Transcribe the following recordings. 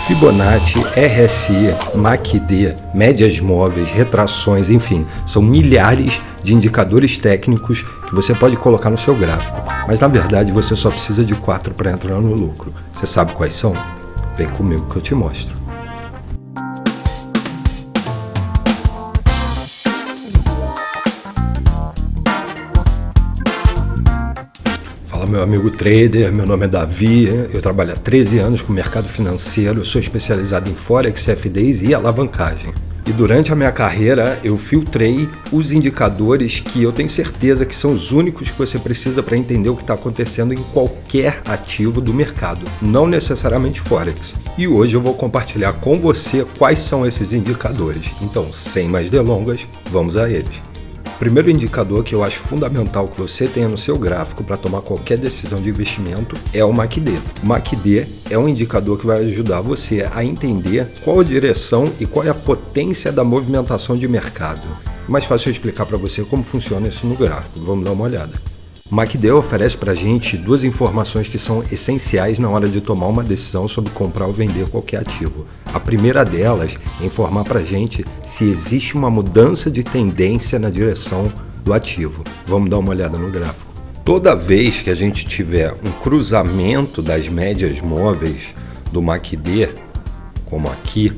Fibonacci, RSI, MACD, médias móveis, retrações, enfim, são milhares de indicadores técnicos que você pode colocar no seu gráfico. Mas na verdade você só precisa de 4 para entrar no lucro. Você sabe quais são? Vem comigo que eu te mostro. Fala, meu amigo trader, meu nome é Davi, eu trabalho há 13 anos com o mercado financeiro, eu sou especializado em Forex, CFDs e alavancagem. E durante a minha carreira eu filtrei os indicadores que eu tenho certeza que são os únicos que você precisa para entender o que está acontecendo em qualquer ativo do mercado, não necessariamente Forex. E hoje eu vou compartilhar com você quais são esses indicadores. Então, sem mais delongas, vamos a eles. O primeiro indicador que eu acho fundamental que você tenha no seu gráfico para tomar qualquer decisão de investimento é o MACD. O MACD é um indicador que vai ajudar você a entender qual a direção e qual é a potência da movimentação de mercado. Mais fácil eu explicar para você como funciona isso no gráfico. Vamos dar uma olhada. O MACD oferece para a gente duas informações que são essenciais na hora de tomar uma decisão sobre comprar ou vender qualquer ativo. A primeira delas é informar para a gente se existe uma mudança de tendência na direção do ativo. Vamos dar uma olhada no gráfico. Toda vez que a gente tiver um cruzamento das médias móveis do MACD, como aqui,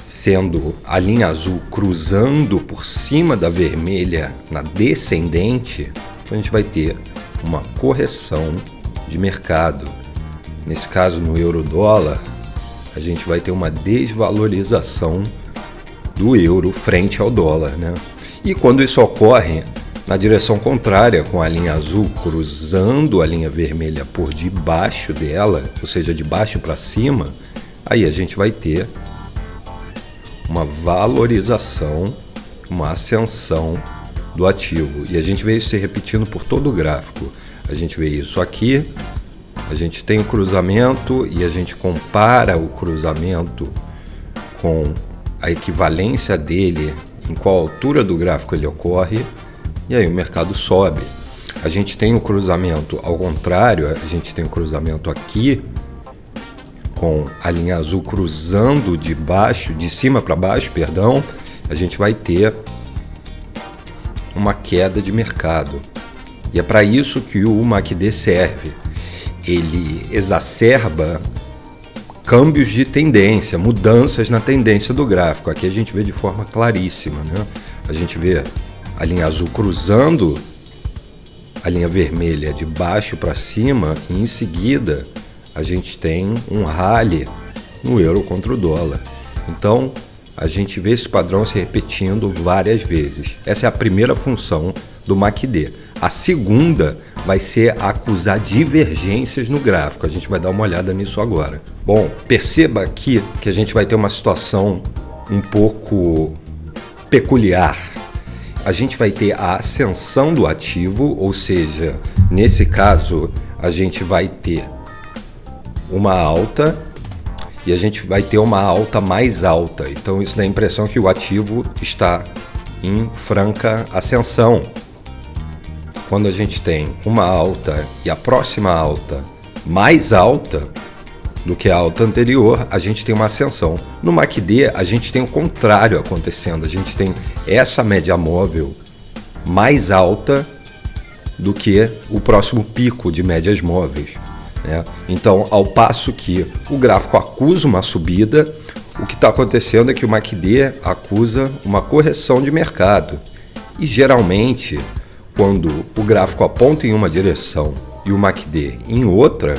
sendo a linha azul cruzando por cima da vermelha na descendente, então a gente vai ter uma correção de mercado. Nesse caso, no euro-dólar, a gente vai ter uma desvalorização do euro frente ao dólar, né? E quando isso ocorre na direção contrária, com a linha azul cruzando a linha vermelha por debaixo dela, ou seja, de baixo para cima, aí a gente vai ter uma valorização, uma ascensão do ativo. E a gente vê isso se repetindo por todo o gráfico. A gente vê isso aqui, a gente tem o cruzamento e a gente compara o cruzamento com a equivalência dele, em qual altura do gráfico ele ocorre, e aí o mercado sobe. A gente tem o cruzamento ao contrário, a gente tem o cruzamento aqui, com a linha azul cruzando de cima para baixo, a gente vai ter uma queda de mercado. E é para isso que o MACD serve. Ele exacerba câmbios de tendência, mudanças na tendência do gráfico. Aqui a gente vê de forma claríssima, né? A gente vê a linha azul cruzando a linha vermelha de baixo para cima e em seguida a gente tem um rally no euro contra o dólar. Então, a gente vê esse padrão se repetindo várias vezes. Essa é a primeira função do MACD. A segunda vai ser acusar divergências no gráfico. A gente vai dar uma olhada nisso agora. Bom, perceba aqui que a gente vai ter uma situação um pouco peculiar. A gente vai ter a ascensão do ativo, ou seja, nesse caso, a gente vai ter uma alta e a gente vai ter uma alta mais alta. Então isso dá a impressão que o ativo está em franca ascensão. Quando a gente tem uma alta e a próxima alta mais alta do que a alta anterior, a gente tem uma ascensão. No MACD a gente tem o contrário acontecendo. A gente tem essa média móvel mais alta do que o próximo pico de médias móveis. Então, ao passo que o gráfico acusa uma subida, o que está acontecendo é que o MACD acusa uma correção de mercado. E geralmente, quando o gráfico aponta em uma direção e o MACD em outra,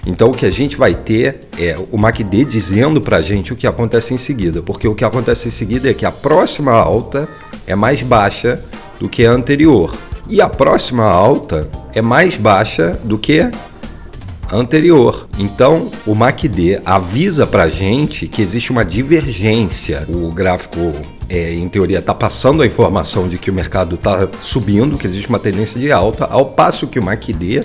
então o que a gente vai ter é o MACD dizendo para a gente o que acontece em seguida, porque o que acontece em seguida é que a próxima alta é mais baixa do que a anterior e a próxima alta é mais baixa do que anterior. Então o MACD avisa pra gente que existe uma divergência. O gráfico em teoria está passando a informação de que o mercado está subindo, que existe uma tendência de alta, ao passo que o MACD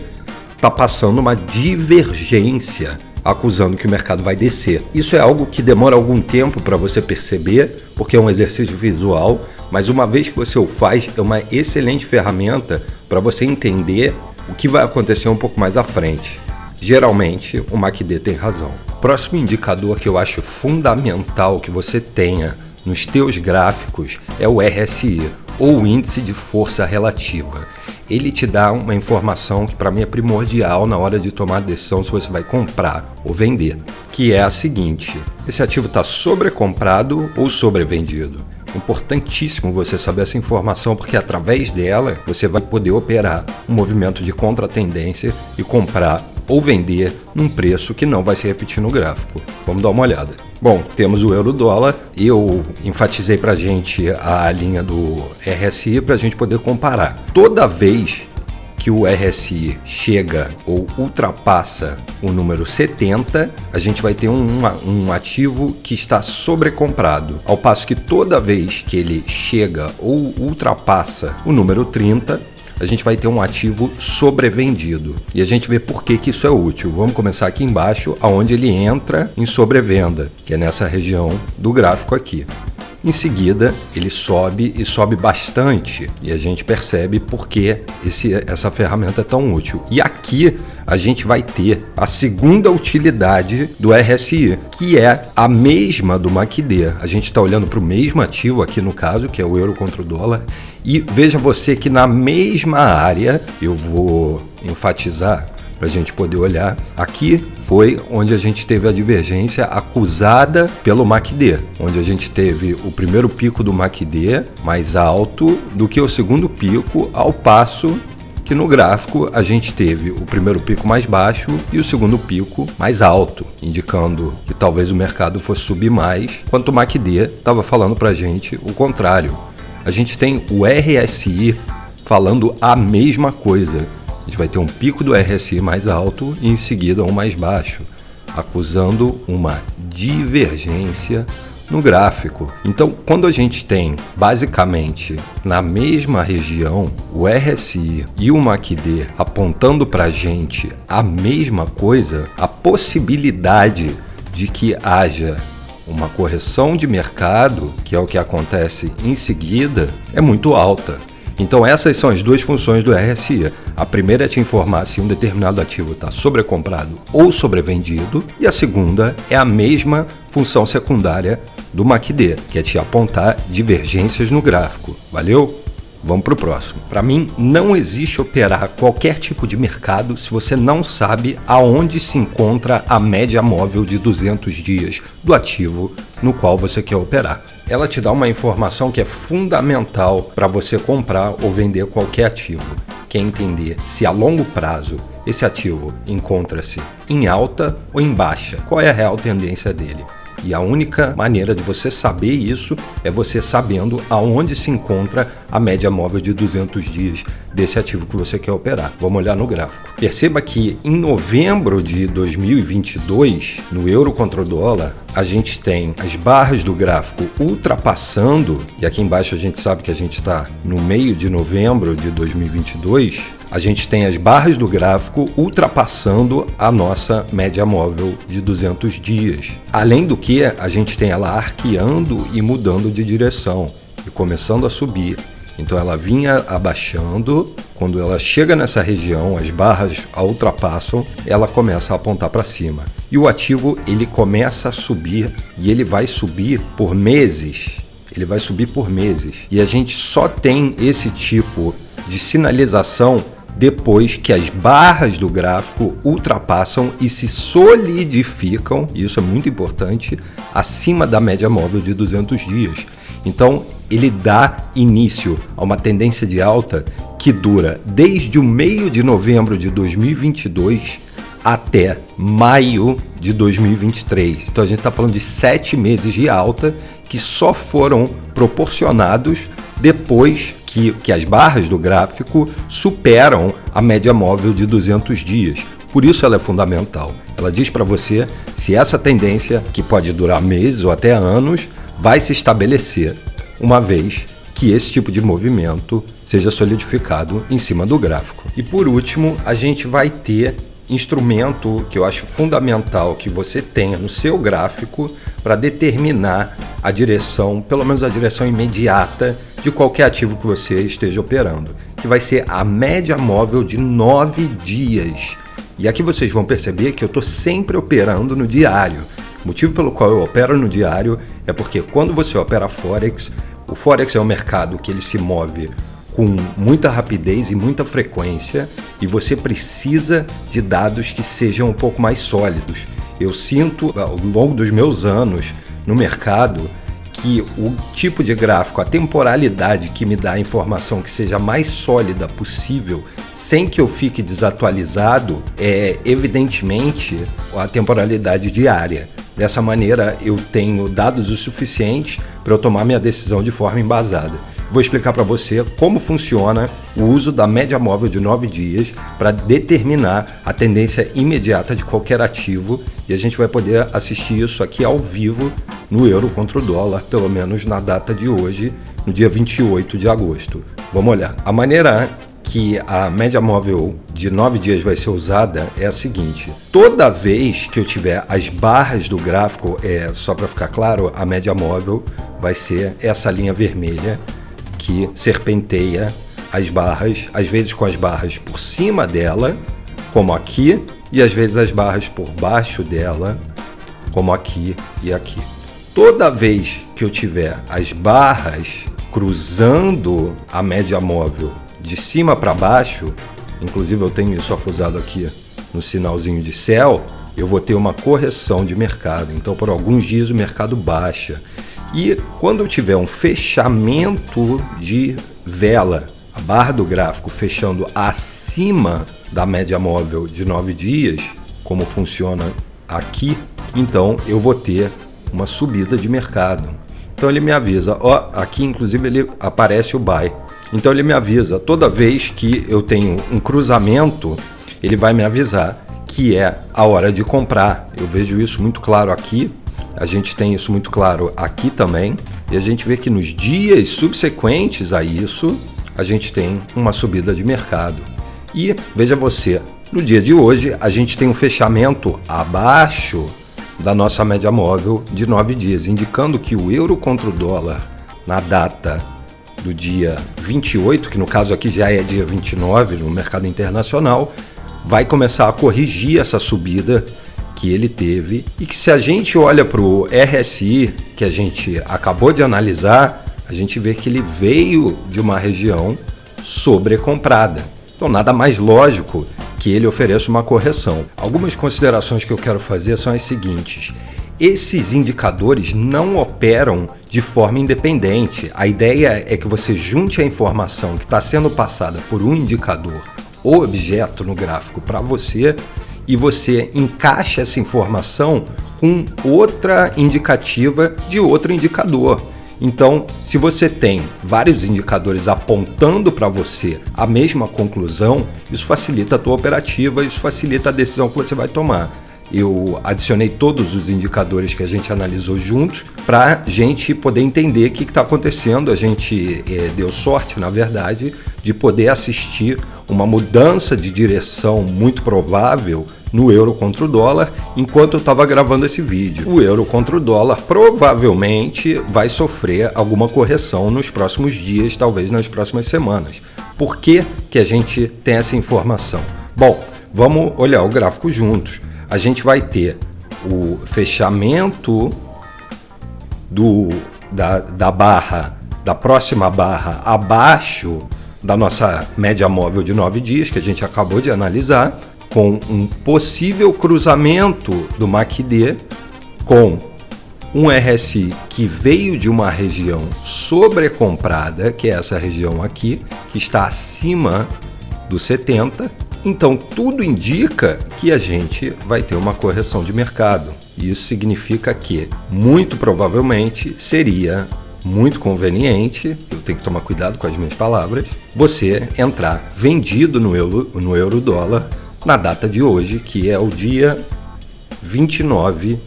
está passando uma divergência, acusando que o mercado vai descer. Isso é algo que demora algum tempo para você perceber, porque é um exercício visual, mas uma vez que você o faz, é uma excelente ferramenta para você entender o que vai acontecer um pouco mais à frente. Geralmente, o MACD tem razão. Próximo indicador que eu acho fundamental que você tenha nos teus gráficos é o RSI, ou Índice de Força Relativa. Ele te dá uma informação que para mim é primordial na hora de tomar a decisão se você vai comprar ou vender, que é a seguinte: esse ativo está sobrecomprado ou sobrevendido? Importantíssimo você saber essa informação, porque através dela você vai poder operar um movimento de contratendência e comprar ou vender num preço que não vai se repetir no gráfico. Vamos dar uma olhada. Bom, temos o euro-dólar. Eu enfatizei para a gente a linha do RSI para a gente poder comparar. Toda vez que o RSI chega ou ultrapassa o número 70, a gente vai ter um ativo que está sobrecomprado. Ao passo que toda vez que ele chega ou ultrapassa o número 30, a gente vai ter um ativo sobrevendido. E a gente vê por que isso é útil. Vamos começar aqui embaixo, onde ele entra em sobrevenda, que é nessa região do gráfico aqui. Em seguida, ele sobe e sobe bastante, e a gente percebe por que essa ferramenta é tão útil. E aqui a gente vai ter a segunda utilidade do RSI, que é a mesma do MACD. A gente está olhando para o mesmo ativo aqui no caso, que é o euro contra o dólar, e veja você que na mesma área, eu vou enfatizar para a gente poder olhar, aqui foi onde a gente teve a divergência acusada pelo MACD, onde a gente teve o primeiro pico do MACD mais alto do que o segundo pico, ao passo que no gráfico a gente teve o primeiro pico mais baixo e o segundo pico mais alto, indicando que talvez o mercado fosse subir mais, enquanto o MACD estava falando para a gente o contrário. A gente tem o RSI falando a mesma coisa. A gente vai ter um pico do RSI mais alto e em seguida um mais baixo, acusando uma divergência no gráfico. Então, quando a gente tem basicamente na mesma região o RSI e o MACD apontando para a gente a mesma coisa, a possibilidade de que haja uma correção de mercado, que é o que acontece em seguida, é muito alta. Então essas são as duas funções do RSI. A primeira é te informar se um determinado ativo está sobrecomprado ou sobrevendido, e a segunda é a mesma função secundária do MACD, que é te apontar divergências no gráfico. Valeu? Vamos para o próximo. Para mim, não existe operar qualquer tipo de mercado se você não sabe aonde se encontra a média móvel de 200 dias do ativo no qual você quer operar. Ela te dá uma informação que é fundamental para você comprar ou vender qualquer ativo, que é entender se a longo prazo esse ativo encontra-se em alta ou em baixa, qual é a real tendência dele. E a única maneira de você saber isso é você sabendo aonde se encontra a média móvel de 200 dias desse ativo que você quer operar. Vamos olhar no gráfico. Perceba que em novembro de 2022, no euro contra o dólar, a gente tem as barras do gráfico ultrapassando, e aqui embaixo a gente sabe que a gente está no meio de novembro de 2022, a gente tem as barras do gráfico ultrapassando a nossa média móvel de 200 dias. Além do que, a gente tem ela arqueando e mudando de direção e começando a subir. Então ela vinha abaixando, quando ela chega nessa região, as barras a ultrapassam, ela começa a apontar para cima. E o ativo, ele começa a subir, e ele vai subir por meses. Ele vai subir por meses. E a gente só tem esse tipo de sinalização depois que as barras do gráfico ultrapassam e se solidificam, e isso é muito importante, acima da média móvel de 200 dias. Então, ele dá início a uma tendência de alta que dura desde o meio de novembro de 2022 até maio de 2023. Então, a gente está falando de 7 meses de alta que só foram proporcionados depois que as barras do gráfico superam a média móvel de 200 dias. Por isso ela é fundamental. Ela diz para você se essa tendência, que pode durar meses ou até anos, vai se estabelecer, uma vez que esse tipo de movimento seja solidificado em cima do gráfico. E por último, a gente vai ter instrumento que eu acho fundamental que você tenha no seu gráfico para determinar a direção, pelo menos a direção imediata de qualquer ativo que você esteja operando, que vai ser a média móvel de 9 dias. E aqui vocês vão perceber que eu estou sempre operando no diário. O motivo pelo qual eu opero no diário é porque quando você opera Forex, o Forex é um mercado que ele se move com muita rapidez e muita frequência e você precisa de dados que sejam um pouco mais sólidos. Eu sinto, ao longo dos meus anos no mercado, que o tipo de gráfico, a temporalidade que me dá a informação que seja mais sólida possível, sem que eu fique desatualizado, é evidentemente a temporalidade diária. Dessa maneira, eu tenho dados o suficiente para eu tomar minha decisão de forma embasada. Vou explicar para você como funciona o uso da média móvel de 9 dias para determinar a tendência imediata de qualquer ativo e a gente vai poder assistir isso aqui ao vivo no euro contra o dólar, pelo menos na data de hoje, no dia 28 de agosto. Vamos olhar. A maneira que a média móvel de 9 dias vai ser usada é a seguinte: toda vez que eu tiver as barras do gráfico, só para ficar claro, a média móvel vai ser essa linha vermelha que serpenteia as barras, às vezes com as barras por cima dela, como aqui, e às vezes as barras por baixo dela, como aqui e aqui. Toda vez que eu tiver as barras cruzando a média móvel de cima para baixo, inclusive eu tenho isso acusado aqui no sinalzinho de céu, eu vou ter uma correção de mercado. Então, por alguns dias o mercado baixa. E quando eu tiver um fechamento de vela, a barra do gráfico fechando acima da média móvel de 9 dias, como funciona aqui, então eu vou ter uma subida de mercado. Então ele me avisa, aqui inclusive ele aparece o buy. Então ele me avisa, toda vez que eu tenho um cruzamento, ele vai me avisar que é a hora de comprar. Eu vejo isso muito claro aqui. A gente tem isso muito claro aqui também, e a gente vê que nos dias subsequentes a isso, a gente tem uma subida de mercado. E veja você, no dia de hoje, a gente tem um fechamento abaixo da nossa média móvel de 9 dias, indicando que o euro contra o dólar, na data do dia 28, que no caso aqui já é dia 29 no mercado internacional, vai começar a corrigir essa subida que ele teve, e que se a gente olha para o RSI, que a gente acabou de analisar, a gente vê que ele veio de uma região sobrecomprada. Então nada mais lógico que ele ofereça uma correção. Algumas considerações que eu quero fazer são as seguintes: esses indicadores não operam de forma independente. A ideia é que você junte a informação que está sendo passada por um indicador ou objeto no gráfico para você, e você encaixa essa informação com outra indicativa de outro indicador. Então, se você tem vários indicadores apontando para você a mesma conclusão, isso facilita a tua operativa, isso facilita a decisão que você vai tomar. Eu adicionei todos os indicadores que a gente analisou juntos para a gente poder entender o que está acontecendo. A gente deu sorte, na verdade, de poder assistir uma mudança de direção muito provável no euro contra o dólar enquanto eu estava gravando esse vídeo. O euro contra o dólar provavelmente vai sofrer alguma correção nos próximos dias, talvez nas próximas semanas. Por que que a gente tem essa informação? Bom, vamos olhar o gráfico juntos. A gente vai ter o fechamento da barra, da próxima barra abaixo da nossa média móvel de 9 dias, que a gente acabou de analisar, com um possível cruzamento do MACD com um RSI que veio de uma região sobrecomprada, que é essa região aqui, que está acima do 70. Então tudo indica que a gente vai ter uma correção de mercado. Isso significa que, muito provavelmente, seria muito conveniente, eu tenho que tomar cuidado com as minhas palavras, você entrar vendido no euro-dólar na data de hoje, que é o dia 29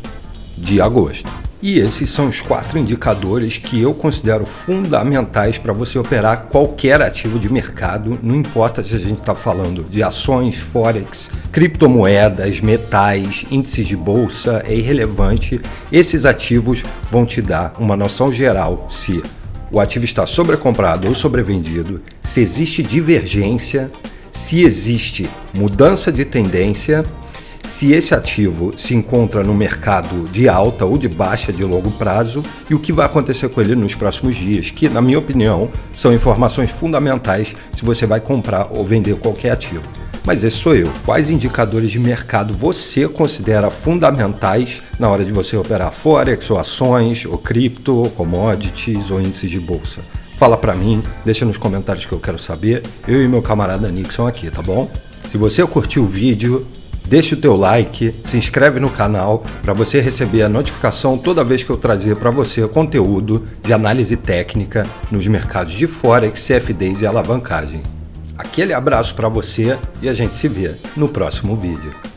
de agosto. E esses são os 4 indicadores que eu considero fundamentais para você operar qualquer ativo de mercado, não importa se a gente está falando de ações, forex, criptomoedas, metais, índices de bolsa, é irrelevante. Esses ativos vão te dar uma noção geral se o ativo está sobrecomprado ou sobrevendido, se existe divergência, se existe mudança de tendência, se esse ativo se encontra no mercado de alta ou de baixa de longo prazo e o que vai acontecer com ele nos próximos dias, que, na minha opinião, são informações fundamentais se você vai comprar ou vender qualquer ativo. Mas esse sou eu. Quais indicadores de mercado você considera fundamentais na hora de você operar Forex, ou ações, ou cripto, ou commodities, ou índices de bolsa? Fala pra mim, deixa nos comentários que eu quero saber. Eu e meu camarada Nixon aqui, tá bom? Se você curtiu o vídeo, deixa o teu like, se inscreve no canal para você receber a notificação toda vez que eu trazer para você conteúdo de análise técnica nos mercados de Forex, CFDs e alavancagem. Aquele abraço para você e a gente se vê no próximo vídeo.